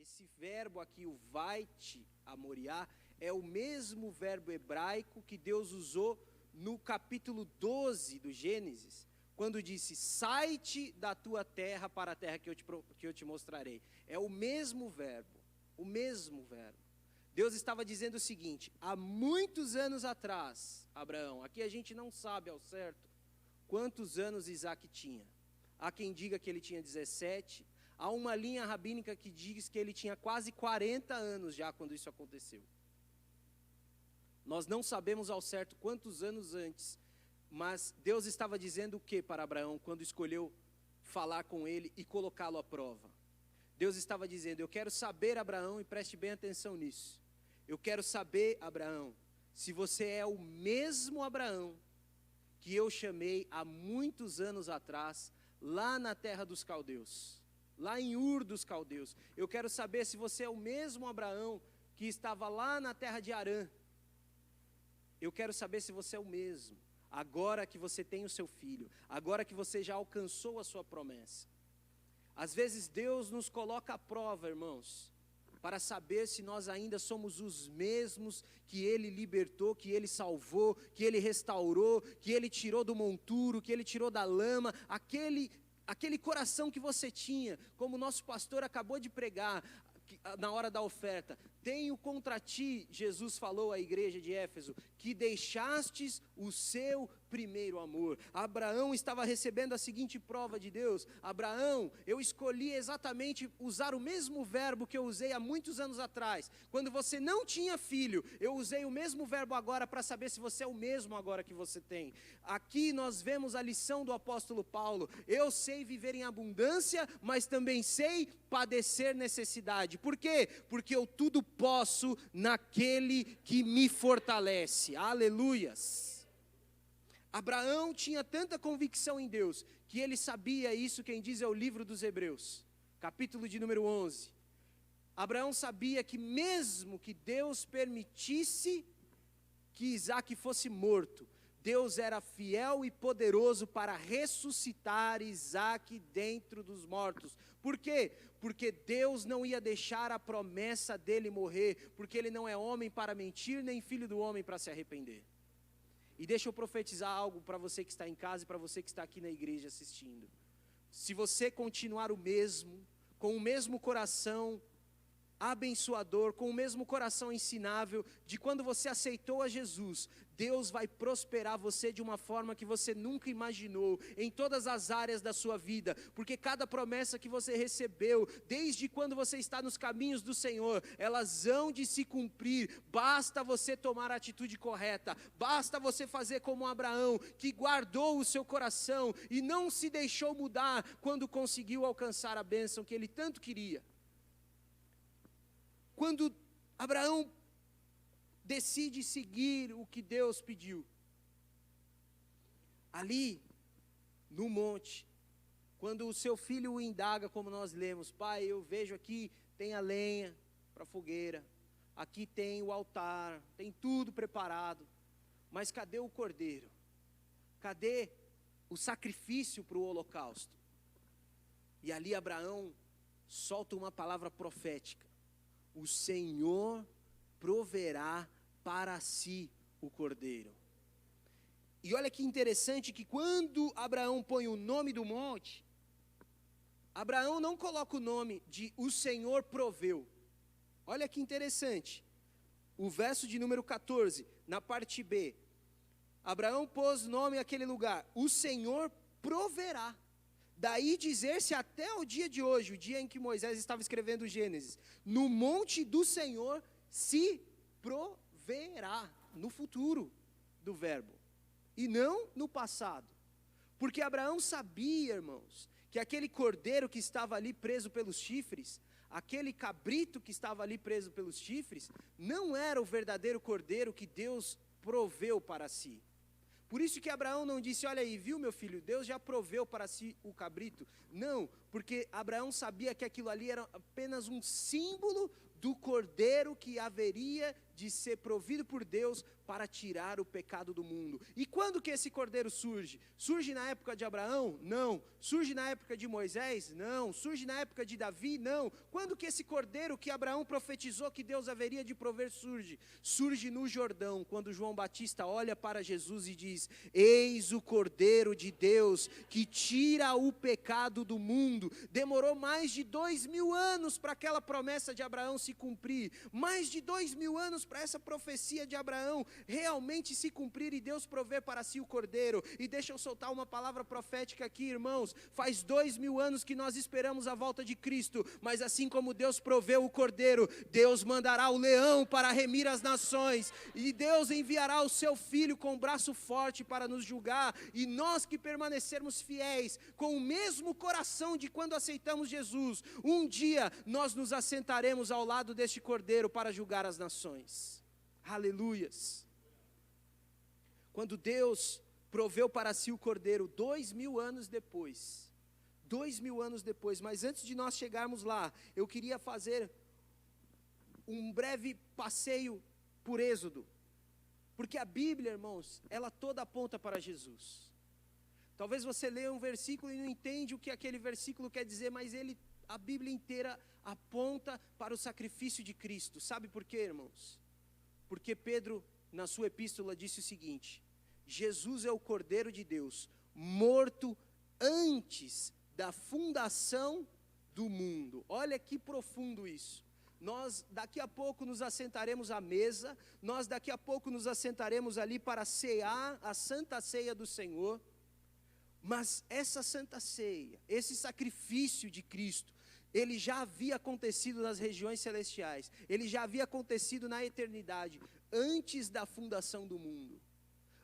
esse verbo aqui, o vai-te a Moriá, é o mesmo verbo hebraico que Deus usou no capítulo 12 do Gênesis, quando disse, sai-te da tua terra para a terra que eu te mostrarei. É o mesmo verbo, o mesmo verbo. Deus estava dizendo o seguinte, há muitos anos atrás, Abraão, aqui a gente não sabe ao certo quantos anos Isaac tinha. Há quem diga que ele tinha 17, há uma linha rabínica que diz que ele tinha quase 40 anos já quando isso aconteceu. Nós não sabemos ao certo quantos anos antes, mas Deus estava dizendo o que para Abraão quando escolheu falar com ele e colocá-lo à prova? Deus estava dizendo, eu quero saber, Abraão, e preste bem atenção nisso. Eu quero saber, Abraão, se você é o mesmo Abraão que eu chamei há muitos anos atrás, lá na terra dos caldeus, lá em Ur dos caldeus. Eu quero saber se você é o mesmo Abraão que estava lá na terra de Harã. Eu quero saber se você é o mesmo, agora que você tem o seu filho, agora que você já alcançou a sua promessa. Às vezes Deus nos coloca à prova, irmãos, para saber se nós ainda somos os mesmos que Ele libertou, que Ele salvou, que Ele restaurou, que Ele tirou do monturo, que Ele tirou da lama, aquele coração que você tinha, como o nosso pastor acabou de pregar, na hora da oferta, tenho contra ti, Jesus falou à igreja de Éfeso, que deixastes o seu primeiro amor. Abraão estava recebendo a seguinte prova de Deus, Abraão, eu escolhi exatamente usar o mesmo verbo que eu usei há muitos anos atrás, quando você não tinha filho, eu usei o mesmo verbo agora para saber se você é o mesmo agora que você tem. Aqui nós vemos a lição do apóstolo Paulo, eu sei viver em abundância, mas também sei padecer necessidade. Por quê? Porque eu tudo posso naquele que me fortalece. Aleluias. Abraão tinha tanta convicção em Deus, que ele sabia isso, quem diz é o livro dos Hebreus, capítulo de número 11. Abraão sabia que mesmo que Deus permitisse que Isaac fosse morto, Deus era fiel e poderoso para ressuscitar Isaac dentro dos mortos. Por quê? Porque Deus não ia deixar a promessa dele morrer, porque ele não é homem para mentir, nem filho do homem para se arrepender. E deixa eu profetizar algo para você que está em casa e para você que está aqui na igreja assistindo. Se você continuar o mesmo, com o mesmo coração abençoador, com o mesmo coração ensinável de quando você aceitou a Jesus, Deus vai prosperar você de uma forma que você nunca imaginou, em todas as áreas da sua vida, porque cada promessa que você recebeu, desde quando você está nos caminhos do Senhor, elas hão de se cumprir, basta você tomar a atitude correta, basta você fazer como Abraão, que guardou o seu coração e não se deixou mudar quando conseguiu alcançar a bênção que ele tanto queria. Quando Abraão decide seguir o que Deus pediu, ali no monte, quando o seu filho o indaga, como nós lemos, pai, eu vejo aqui tem a lenha para a fogueira, aqui tem o altar, tem tudo preparado, mas cadê o cordeiro? Cadê o sacrifício para o holocausto? E ali Abraão solta uma palavra profética, o Senhor proverá para si o cordeiro. E olha que interessante que quando Abraão põe o nome do monte, Abraão não coloca o nome de o Senhor proveu. Olha que interessante, o verso de número 14, na parte B, Abraão pôs nome àquele lugar, o Senhor proverá. Daí dizer-se até o dia de hoje, o dia em que Moisés estava escrevendo o Gênesis, no monte do Senhor se proverá, no futuro do verbo, e não no passado. Porque Abraão sabia, irmãos, que aquele cordeiro que estava ali preso pelos chifres, aquele cabrito que estava ali preso pelos chifres, não era o verdadeiro cordeiro que Deus proveu para si. Por isso que Abraão não disse, olha aí, viu meu filho, Deus já proveu para si o cabrito. Não, porque Abraão sabia que aquilo ali era apenas um símbolo do cordeiro que haveria de ser provido por Deus para tirar o pecado do mundo. E quando que esse cordeiro surge? Surge na época de Abraão? Não. Surge na época de Moisés? Não. Surge na época de Davi? Não. Quando que esse cordeiro que Abraão profetizou que Deus haveria de prover surge? Surge no Jordão, quando João Batista olha para Jesus e diz: eis o cordeiro de Deus que tira o pecado do mundo. Demorou mais de 2000 anos para aquela promessa de Abraão se cumprir. Mais de 2000 anos para essa profecia de Abraão realmente se cumprir e Deus prover para si o cordeiro. E deixa eu soltar uma palavra profética aqui, irmãos. Faz 2000 anos que nós esperamos a volta de Cristo, mas assim como Deus proveu o cordeiro, Deus mandará o leão para remir as nações, e Deus enviará o seu filho com braço forte para nos julgar, e nós que permanecermos fiéis, com o mesmo coração de quando aceitamos Jesus, um dia nós nos assentaremos ao lado deste cordeiro para julgar as nações. Aleluias. Quando Deus proveu para si o cordeiro 2000 anos depois, 2000 anos depois, mas antes de nós chegarmos lá, eu queria fazer um breve passeio por Êxodo, porque a Bíblia, irmãos, ela toda aponta para Jesus. Talvez você leia um versículo e não entende o que aquele versículo quer dizer, mas a Bíblia inteira aponta para o sacrifício de Cristo. Sabe por quê, irmãos? Porque Pedro, na sua epístola, disse o seguinte: Jesus é o Cordeiro de Deus, morto antes da fundação do mundo. Olha que profundo isso. Nós daqui a pouco nos assentaremos à mesa, nós daqui a pouco nos assentaremos ali para cear a santa ceia do Senhor, mas essa santa ceia, esse sacrifício de Cristo, ele já havia acontecido nas regiões celestiais, ele já havia acontecido na eternidade, antes da fundação do mundo.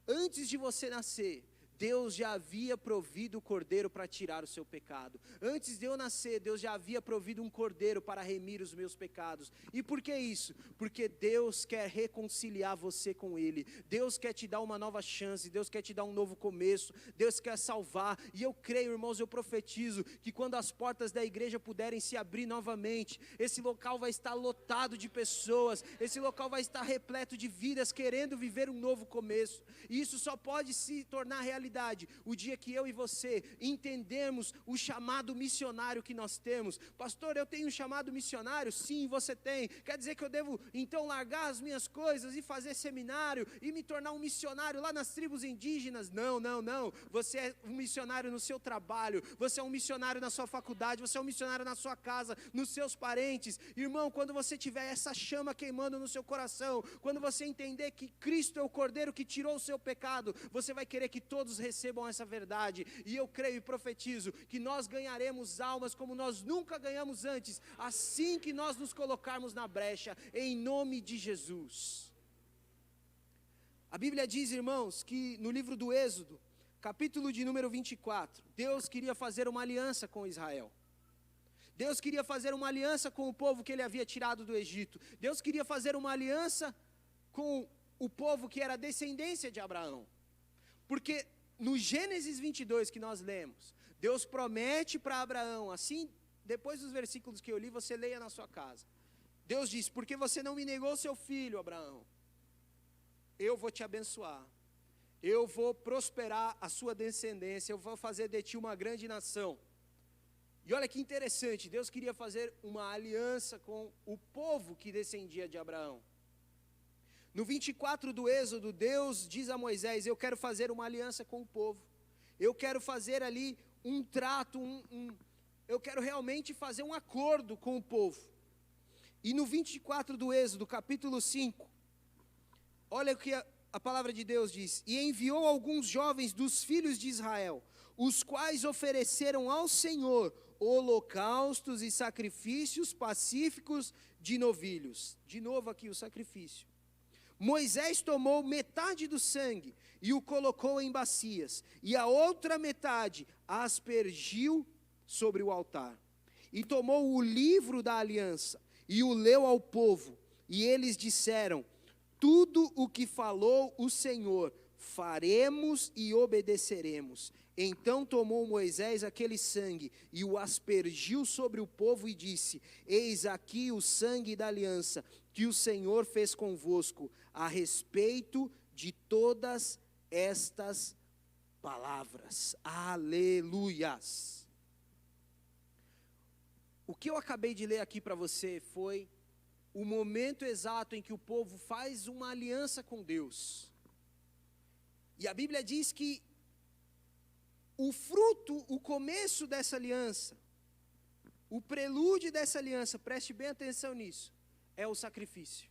Antes de você nascer, Deus já havia provido o cordeiro para tirar o seu pecado. Antes de eu nascer, Deus já havia provido um cordeiro para remir os meus pecados. E por que isso? Porque Deus quer reconciliar você com Ele. Deus quer te dar uma nova chance, Deus quer te dar um novo começo, Deus quer salvar. E eu creio, irmãos, eu profetizo que quando as portas da igreja puderem se abrir novamente, esse local vai estar lotado de pessoas, esse local vai estar repleto de vidas querendo viver um novo começo. E isso só pode se tornar realidade o dia que eu e você entendermos o chamado missionário que nós temos. Pastor, eu tenho um chamado missionário? Sim, você tem. Quer dizer que eu devo então largar as minhas coisas e fazer seminário e me tornar um missionário lá nas tribos indígenas? Não, não, não. Você é um missionário no seu trabalho, você é um missionário na sua faculdade, você é um missionário na sua casa, nos seus parentes. Irmão, quando você tiver essa chama queimando no seu coração, quando você entender que Cristo é o Cordeiro que tirou o seu pecado, você vai querer que todos recebam essa verdade, e eu creio e profetizo que nós ganharemos almas como nós nunca ganhamos antes, assim que nós nos colocarmos na brecha, em nome de Jesus. A Bíblia diz, irmãos, que no livro do Êxodo, capítulo de número 24, Deus queria fazer uma aliança com Israel. Deus queria fazer uma aliança com o povo que ele havia tirado do Egito. Deus queria fazer uma aliança com o povo que era descendência de Abraão. Porque no Gênesis 22 que nós lemos, Deus promete para Abraão, assim, depois dos versículos que eu li, você leia na sua casa. Deus diz: porque você não me negou seu filho, Abraão, eu vou te abençoar, eu vou prosperar a sua descendência, eu vou fazer de ti uma grande nação. E olha que interessante, Deus queria fazer uma aliança com o povo que descendia de Abraão. No 24 do Êxodo, Deus diz a Moisés: eu quero fazer uma aliança com o povo, eu quero fazer ali um trato, eu quero realmente fazer um acordo com o povo. E no 24 do Êxodo, capítulo 5, olha o que a palavra de Deus diz: e enviou alguns jovens dos filhos de Israel, os quais ofereceram ao Senhor holocaustos e sacrifícios pacíficos de novilhos. De novo aqui o sacrifício. Moisés tomou metade do sangue e o colocou em bacias, e a outra metade aspergiu sobre o altar. E tomou o livro da aliança e o leu ao povo, e eles disseram: tudo o que falou o Senhor, faremos e obedeceremos. Então tomou Moisés aquele sangue e o aspergiu sobre o povo e disse: eis aqui o sangue da aliança que o Senhor fez convosco a respeito de todas estas palavras. Aleluias. O que eu acabei de ler aqui para você foi o momento exato em que o povo faz uma aliança com Deus. E a Bíblia diz que o fruto, o começo dessa aliança, o prelúdio dessa aliança, preste bem atenção nisso, é o sacrifício.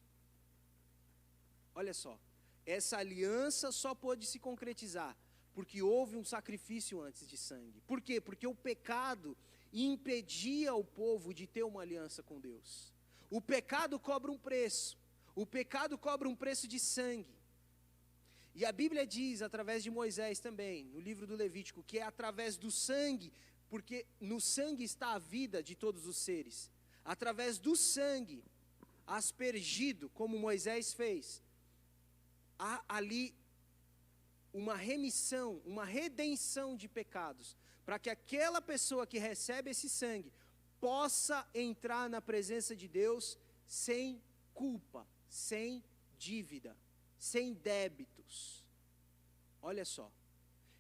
Olha só, essa aliança só pôde se concretizar porque houve um sacrifício antes de sangue. Por quê? Porque o pecado impedia o povo de ter uma aliança com Deus. O pecado cobra um preço. O pecado cobra um preço de sangue. E a Bíblia diz, através de Moisés também, no livro do Levítico, que é através do sangue, porque no sangue está a vida de todos os seres. Através do sangue, aspergido, como Moisés fez, há ali uma remissão, uma redenção de pecados, para que aquela pessoa que recebe esse sangue possa entrar na presença de Deus sem culpa, sem dívida, sem débitos. Olha só.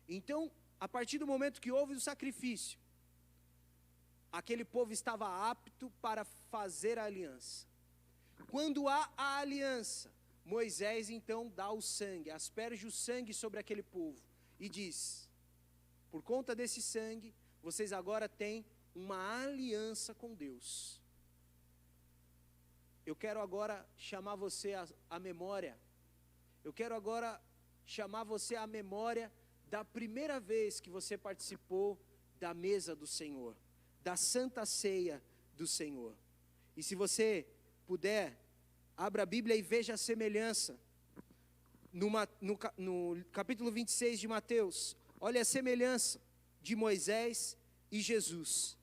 Então, a partir do momento que houve o sacrifício, aquele povo estava apto para fazer a aliança. Quando há a aliança, Moisés então dá o sangue, asperge o sangue sobre aquele povo e diz: por conta desse sangue, vocês agora têm uma aliança com Deus. Eu quero agora chamar você à memória. Eu quero agora chamar você à memória da primeira vez que você participou da mesa do Senhor, da Santa Ceia do Senhor. E se você puder, abra a Bíblia e veja a semelhança no capítulo 26 de Mateus. Olha a semelhança de Moisés e Jesus.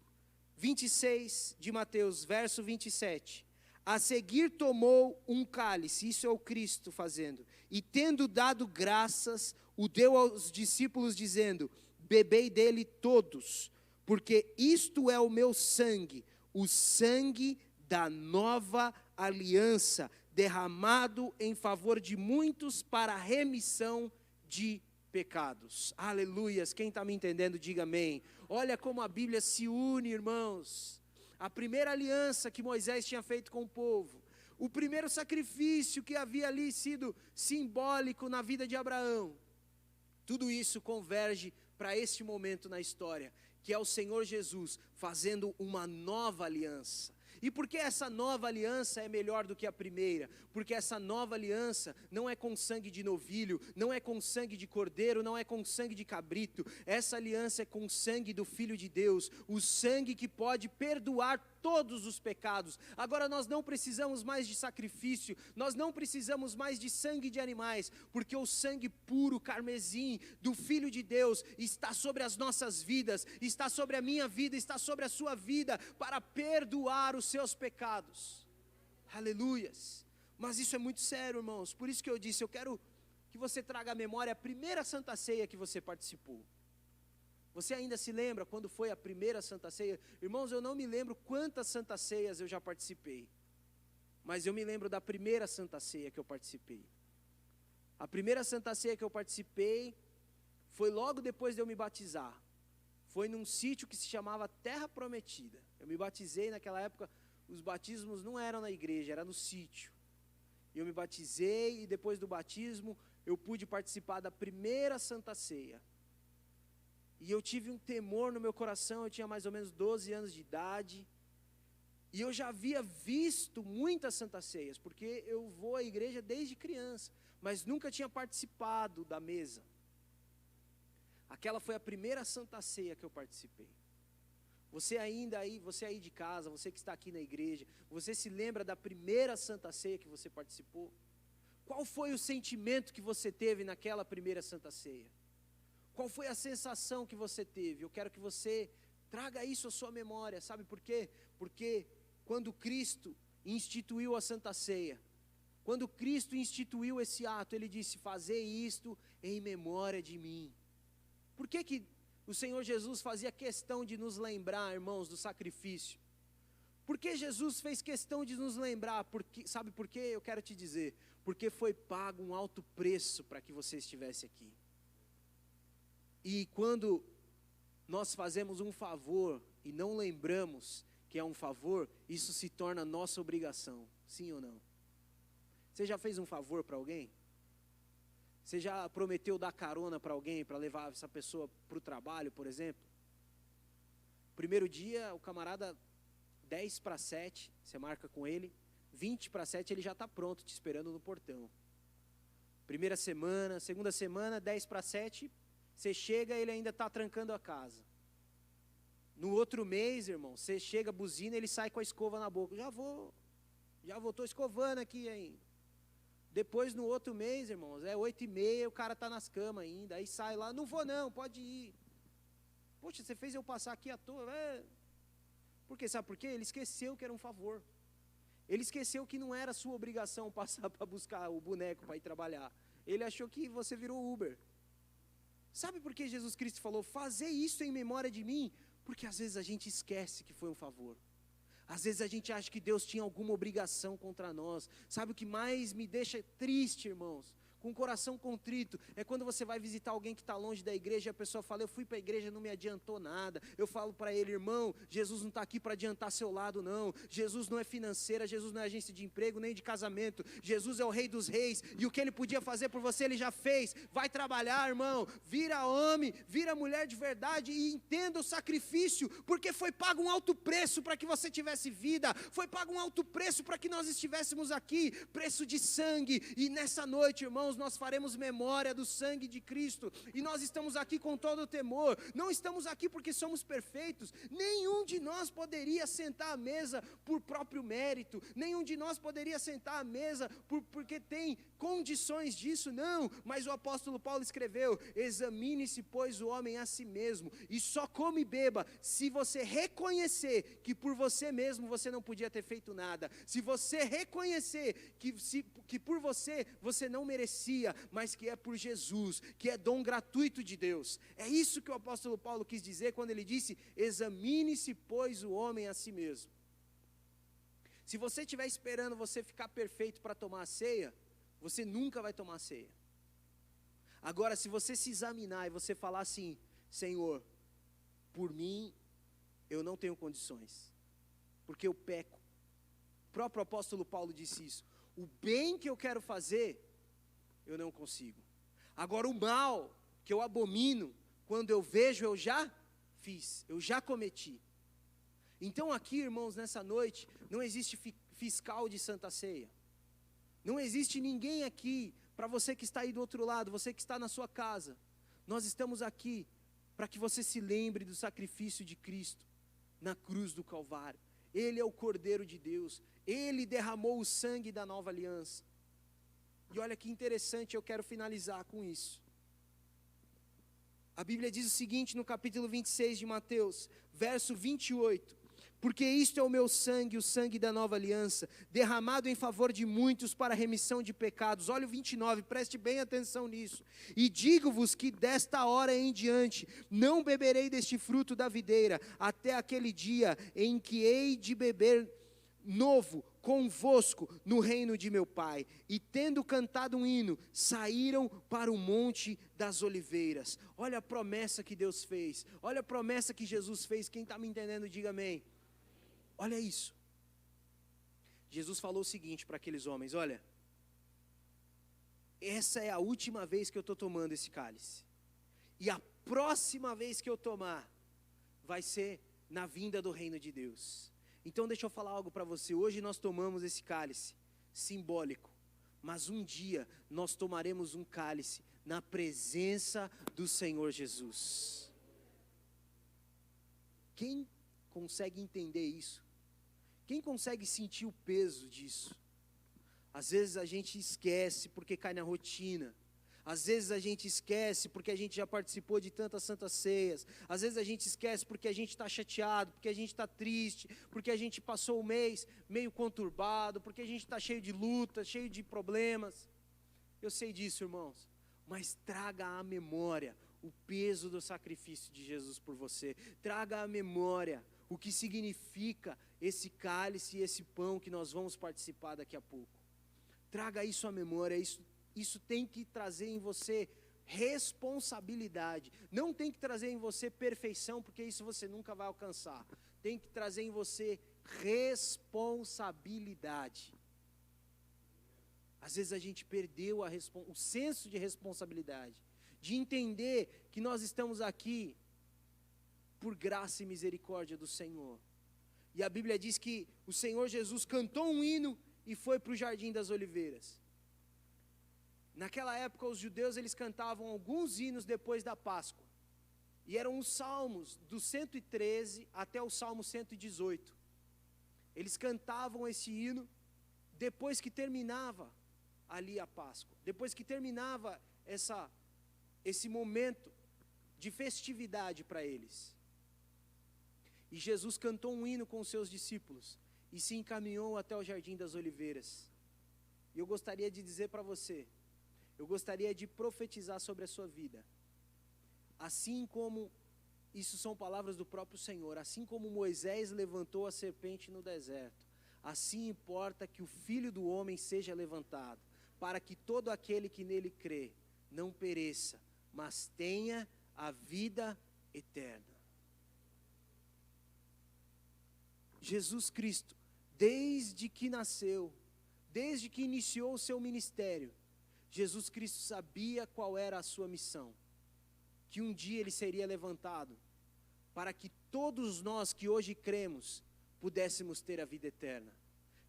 26 de Mateus, verso 27. A seguir tomou um cálice, isso é o Cristo fazendo, e tendo dado graças, o deu aos discípulos dizendo: bebei dele todos, porque isto é o meu sangue, o sangue da nova aliança, derramado em favor de muitos para a remissão de pecados. Aleluias, quem está me entendendo, diga amém. Olha como a Bíblia se une, irmãos. A primeira aliança que Moisés tinha feito com o povo, o primeiro sacrifício que havia ali sido simbólico na vida de Abraão, tudo isso converge para este momento na história, que é o Senhor Jesus fazendo uma nova aliança. E por que essa nova aliança é melhor do que a primeira? Porque essa nova aliança não é com sangue de novilho, não é com sangue de cordeiro, não é com sangue de cabrito. Essa aliança é com o sangue do Filho de Deus, o sangue que pode perdoar todos os pecados. Agora nós não precisamos mais de sacrifício, nós não precisamos mais de sangue de animais, porque o sangue puro, carmesim, do Filho de Deus está sobre as nossas vidas, está sobre a minha vida, está sobre a sua vida, para perdoar os seus pecados. Aleluias. Mas isso é muito sério, irmãos. Por isso que eu disse, eu quero que você traga à memória a primeira Santa Ceia que você participou. Você ainda se lembra quando foi a primeira Santa Ceia? Irmãos, eu não me lembro quantas Santas Ceias eu já participei, mas eu me lembro da primeira Santa Ceia que eu participei. A primeira Santa Ceia que eu participei foi logo depois de eu me batizar. Foi num sítio que se chamava Terra Prometida. Eu me batizei naquela época, os batismos não eram na igreja, era no sítio. Eu me batizei e depois do batismo eu pude participar da primeira Santa Ceia. E eu tive um temor no meu coração, eu tinha mais ou menos 12 anos de idade. E eu já havia visto muitas Santas Ceias, porque eu vou à igreja desde criança, mas nunca tinha participado da mesa. Aquela foi a primeira Santa Ceia que eu participei. Você aí de casa, você que está aqui na igreja, você se lembra da primeira Santa Ceia que você participou? Qual foi o sentimento que você teve naquela primeira Santa Ceia? Qual foi a sensação que você teve? Eu quero que você traga isso à sua memória, sabe por quê? Porque quando Cristo instituiu a Santa Ceia, Quando Cristo instituiu esse ato, Ele disse, fazei isto em memória de mim. Por que o Senhor Jesus fazia questão de nos lembrar, irmãos, do sacrifício? Por que Jesus fez questão de nos lembrar? Porque, sabe por quê? Eu quero te dizer, porque foi pago um alto preço para que você estivesse aqui. E quando nós fazemos um favor e não lembramos que é um favor, isso se torna nossa obrigação, sim ou não? Você já fez um favor para alguém? Você já prometeu dar carona para alguém, para levar essa pessoa para o trabalho, por exemplo? Primeiro dia, o camarada 10 para 7, você marca com ele, 20 para 7 ele já está pronto, te esperando no portão. Primeira semana, segunda semana, 10 para 7, você chega, ele ainda está trancando a casa. No outro mês, irmão, você chega, buzina, ele sai com a escova na boca. Já vou, estou escovando aqui ainda. Depois, no outro mês, irmãos, é 8h30, o cara está nas camas ainda, aí sai lá, não vou não, pode ir. Poxa, você fez eu passar aqui à toa, Por quê? Sabe por quê? Ele esqueceu que era um favor. Ele esqueceu que não era sua obrigação passar para buscar o boneco para ir trabalhar. Ele achou que você virou Uber. Sabe por que Jesus Cristo falou, fazer isso em memória de mim? Porque às vezes a gente esquece que foi um favor. Às vezes a gente acha que Deus tinha alguma obrigação contra nós. Sabe o que mais me deixa triste, irmãos? Com o coração contrito, é quando você vai visitar alguém que está longe da igreja e a pessoa fala, eu fui para a igreja, não me adiantou nada. Eu falo para ele, irmão, Jesus não está aqui para adiantar seu lado não. Jesus não é financeira, Jesus não é agência de emprego, nem de casamento. Jesus é o Rei dos Reis, e o que Ele podia fazer por você, Ele já fez. Vai trabalhar, irmão, vira homem, vira mulher de verdade e entenda o sacrifício, porque foi pago um alto preço para que você tivesse vida, foi pago um alto preço para que nós estivéssemos aqui, preço de sangue, e nessa noite, irmãos, nós faremos memória do sangue de Cristo, e nós estamos aqui com todo o temor, não estamos aqui porque somos perfeitos, nenhum de nós poderia sentar à mesa por próprio mérito, nenhum de nós poderia sentar à mesa porque tem condições disso, não, mas o apóstolo Paulo escreveu, examine-se pois o homem a si mesmo, e só come e beba, se você reconhecer que por você mesmo você não podia ter feito nada, se você reconhecer que por você não merecia, mas que é por Jesus, que é dom gratuito de Deus. É isso que o apóstolo Paulo quis dizer quando ele disse, examine-se pois o homem a si mesmo. Se você estiver esperando você ficar perfeito para tomar a ceia, você nunca vai tomar a ceia. Agora, se você se examinar e você falar assim, Senhor, por mim eu não tenho condições, porque eu peco. O próprio apóstolo Paulo disse isso. O bem que eu quero fazer, eu não consigo. Agora o mal que eu abomino, quando eu vejo, eu já fiz, eu já cometi. Então aqui, irmãos, nessa noite, não existe fiscal de Santa Ceia. Não existe ninguém aqui, para você que está aí do outro lado, você que está na sua casa. Nós estamos aqui para que você se lembre do sacrifício de Cristo na cruz do Calvário. Ele é o Cordeiro de Deus, Ele derramou o sangue da nova aliança. E olha que interessante, eu quero finalizar com isso. A Bíblia diz o seguinte no capítulo 26 de Mateus, verso 28. Porque isto é o meu sangue, o sangue da nova aliança, derramado em favor de muitos para a remissão de pecados. Olha o 29, preste bem atenção nisso. E digo-vos que desta hora em diante, não beberei deste fruto da videira, até aquele dia em que hei de beber novo convosco no reino de meu Pai. E tendo cantado um hino, saíram para o monte das oliveiras. Olha a promessa que Deus fez, olha a promessa que Jesus fez. Quem está me entendendo, diga amém. Olha isso. Jesus falou o seguinte para aqueles homens, olha, essa é a última vez que eu estou tomando esse cálice, e a próxima vez que eu tomar, vai ser na vinda do reino de Deus. Então deixa eu falar algo para você, hoje nós tomamos esse cálice, simbólico, mas um dia nós tomaremos um cálice, na presença do Senhor Jesus. Quem consegue entender isso? Quem consegue sentir o peso disso? Às vezes a gente esquece porque cai na rotina. Às vezes a gente esquece porque a gente já participou de tantas santas ceias. Às vezes a gente esquece porque a gente está chateado, porque a gente está triste, porque a gente passou o mês meio conturbado, porque a gente está cheio de lutas, cheio de problemas. Eu sei disso, irmãos. Mas traga à memória o peso do sacrifício de Jesus por você. Traga à memória o que significa esse cálice e esse pão que nós vamos participar daqui a pouco. Traga isso à memória. Isso tem que trazer em você responsabilidade. Não tem que trazer em você perfeição, porque isso você nunca vai alcançar. Tem que trazer em você responsabilidade. Às vezes a gente perdeu o senso de responsabilidade, de entender que nós estamos aqui por graça e misericórdia do Senhor. E a Bíblia diz que o Senhor Jesus cantou um hino e foi para o Jardim das Oliveiras. Naquela época os judeus eles cantavam alguns hinos depois da Páscoa. E eram os salmos do 113 até o Salmo 118. Eles cantavam esse hino depois que terminava ali a Páscoa. Depois que terminava esse momento de festividade para eles. E Jesus cantou um hino com os seus discípulos e se encaminhou até o Jardim das Oliveiras. E eu gostaria de dizer para você, eu gostaria de profetizar sobre a sua vida. Assim como, isso são palavras do próprio Senhor, assim como Moisés levantou a serpente no deserto, assim importa que o Filho do Homem seja levantado, para que todo aquele que nele crê não pereça, mas tenha a vida eterna. Jesus Cristo, desde que nasceu, desde que iniciou o seu ministério, Jesus Cristo sabia qual era a sua missão, que um dia ele seria levantado, para que todos nós que hoje cremos, pudéssemos ter a vida eterna,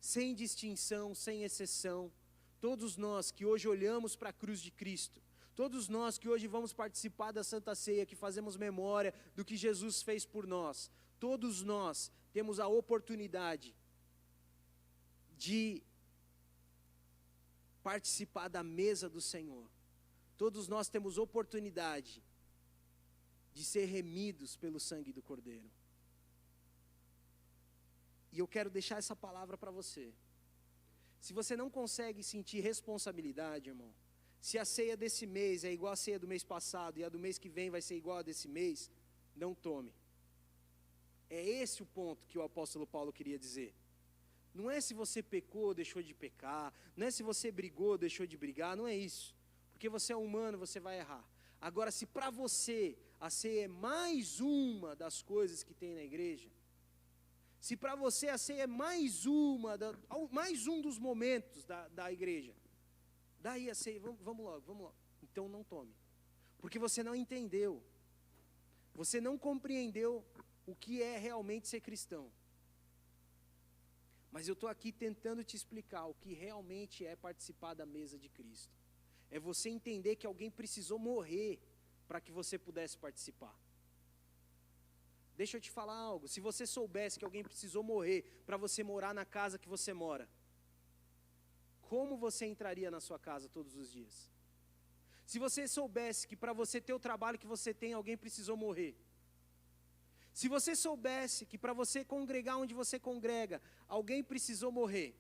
sem distinção, sem exceção. Todos nós que hoje olhamos para a cruz de Cristo, todos nós que hoje vamos participar da Santa Ceia, que fazemos memória do que Jesus fez por nós, todos nós temos a oportunidade de participar da mesa do Senhor. Todos nós temos oportunidade de ser remidos pelo sangue do Cordeiro. E eu quero deixar essa palavra para você. Se você não consegue sentir responsabilidade, irmão, se a ceia desse mês é igual a ceia do mês passado e a do mês que vem vai ser igual a desse mês, não tome. É esse o ponto que o apóstolo Paulo queria dizer. Não é se você pecou, deixou de pecar, não é se você brigou, deixou de brigar, não é isso. Porque você é humano, você vai errar. Agora, se para você a ceia é mais uma das coisas que tem na igreja, se para você a ceia é mais um dos momentos da igreja, daí a ceia, vamos logo, então não tome, porque você não entendeu, você não compreendeu o que é realmente ser cristão. Mas eu estou aqui tentando te explicar o que realmente é participar da mesa de Cristo. É você entender que alguém precisou morrer para que você pudesse participar. Deixa eu te falar algo, se você soubesse que alguém precisou morrer para você morar na casa que você mora, como você entraria na sua casa todos os dias? Se você soubesse que para você ter o trabalho que você tem, alguém precisou morrer. Se você soubesse que para você congregar onde você congrega, alguém precisou morrer,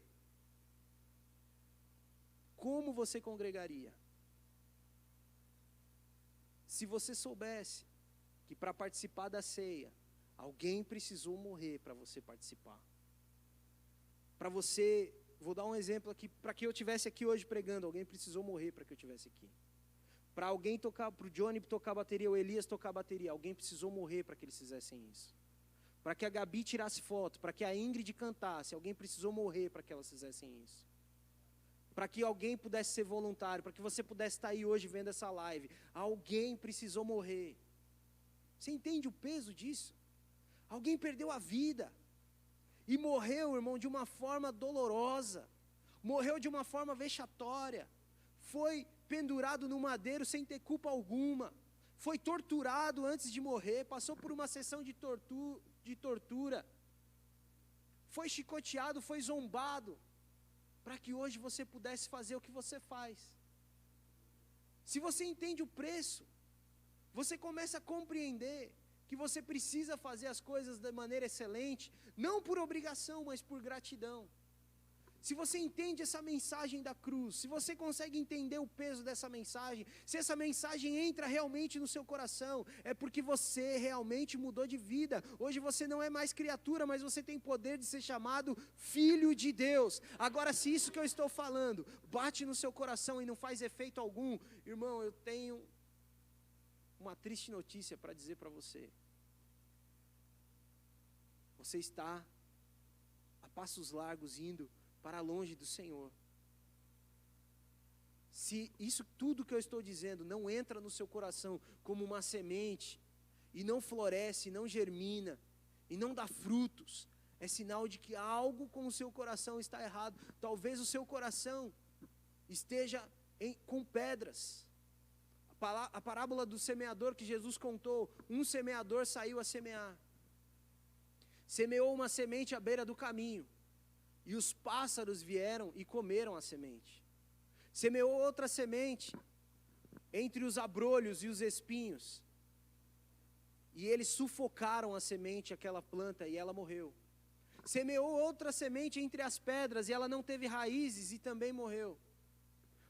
como você congregaria? Se você soubesse que para participar da ceia, alguém precisou morrer para você participar. Para você, vou dar um exemplo aqui, para que eu estivesse aqui hoje pregando, alguém precisou morrer para que eu estivesse aqui. Para alguém tocar, para o Johnny tocar bateria, o Elias tocar bateria, alguém precisou morrer para que eles fizessem isso. Para que a Gabi tirasse foto, para que a Ingrid cantasse, alguém precisou morrer para que elas fizessem isso. Para que alguém pudesse ser voluntário, para que você pudesse estar aí hoje vendo essa live, alguém precisou morrer. Você entende o peso disso? Alguém perdeu a vida, e morreu, irmão, de uma forma dolorosa, morreu de uma forma vexatória, foi pendurado no madeiro sem ter culpa alguma, foi torturado antes de morrer, passou por uma sessão de tortura, foi chicoteado, foi zombado, para que hoje você pudesse fazer o que você faz. Se você entende o preço, você começa a compreender que você precisa fazer as coisas de maneira excelente, não por obrigação, mas por gratidão. Se você entende essa mensagem da cruz, se você consegue entender o peso dessa mensagem, se essa mensagem entra realmente no seu coração, é porque você realmente mudou de vida. Hoje você não é mais criatura, mas você tem poder de ser chamado filho de Deus. Agora, se isso que eu estou falando bate no seu coração e não faz efeito algum, irmão, eu tenho uma triste notícia para dizer para você. Você está a passos largos indo para longe do Senhor. Se isso tudo que eu estou dizendo não entra no seu coração como uma semente, e não floresce, não germina, e não dá frutos, é sinal de que algo com o seu coração está errado. Talvez o seu coração esteja com pedras. A parábola do semeador que Jesus contou, um semeador saiu a semear. Semeou uma semente à beira do caminho, e os pássaros vieram e comeram a semente. Semeou outra semente entre os abrolhos e os espinhos, e eles sufocaram a semente, aquela planta, e ela morreu. Semeou outra semente entre as pedras, e ela não teve raízes e também morreu.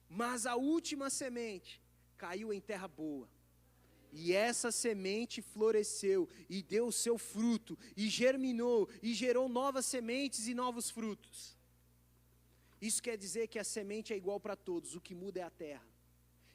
Mas a última semente caiu em terra boa, e essa semente floresceu, e deu o seu fruto, e germinou, e gerou novas sementes e novos frutos. Isso quer dizer que a semente é igual para todos, o que muda é a terra.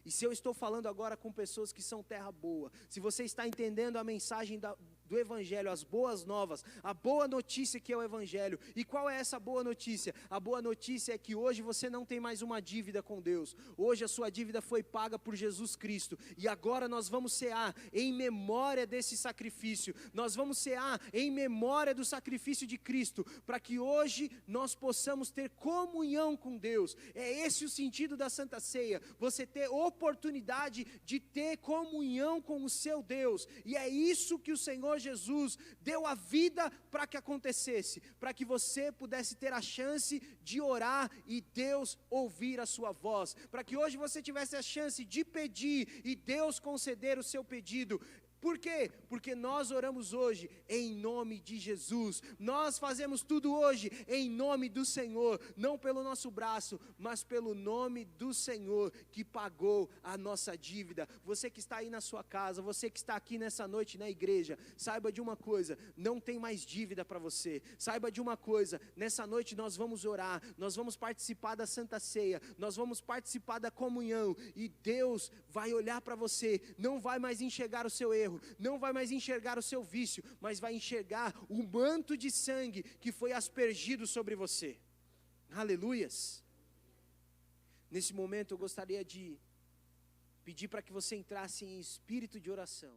E se eu estou falando agora com pessoas que são terra boa, se você está entendendo a mensagem do Evangelho, as boas novas, a boa notícia que é o Evangelho. E qual é essa boa notícia? A boa notícia é que hoje você não tem mais uma dívida com Deus. Hoje a sua dívida foi paga por Jesus Cristo. E agora nós vamos cear em memória desse sacrifício. Nós vamos cear em memória do sacrifício de Cristo, para que hoje nós possamos ter comunhão com Deus. É esse o sentido da Santa Ceia. Você ter oportunidade de ter comunhão com o seu Deus. E é isso que o Senhor Jesus deu a vida para que acontecesse, para que você pudesse ter a chance de orar e Deus ouvir a sua voz, para que hoje você tivesse a chance de pedir e Deus conceder o seu pedido. Por quê? Porque nós oramos hoje em nome de Jesus. Nós fazemos tudo hoje em nome do Senhor, não pelo nosso braço, mas pelo nome do Senhor que pagou a nossa dívida. Você que está aí na sua casa, você que está aqui nessa noite na igreja, saiba de uma coisa, não tem mais dívida para você. Saiba de uma coisa, nessa noite nós vamos orar, nós vamos participar da Santa Ceia, nós vamos participar da comunhão, e Deus vai olhar para você, não vai mais enxergar o seu erro, não vai mais enxergar o seu vício, mas vai enxergar o manto de sangue que foi aspergido sobre você. Aleluias. Nesse momento eu gostaria de pedir para que você entrasse em espírito de oração.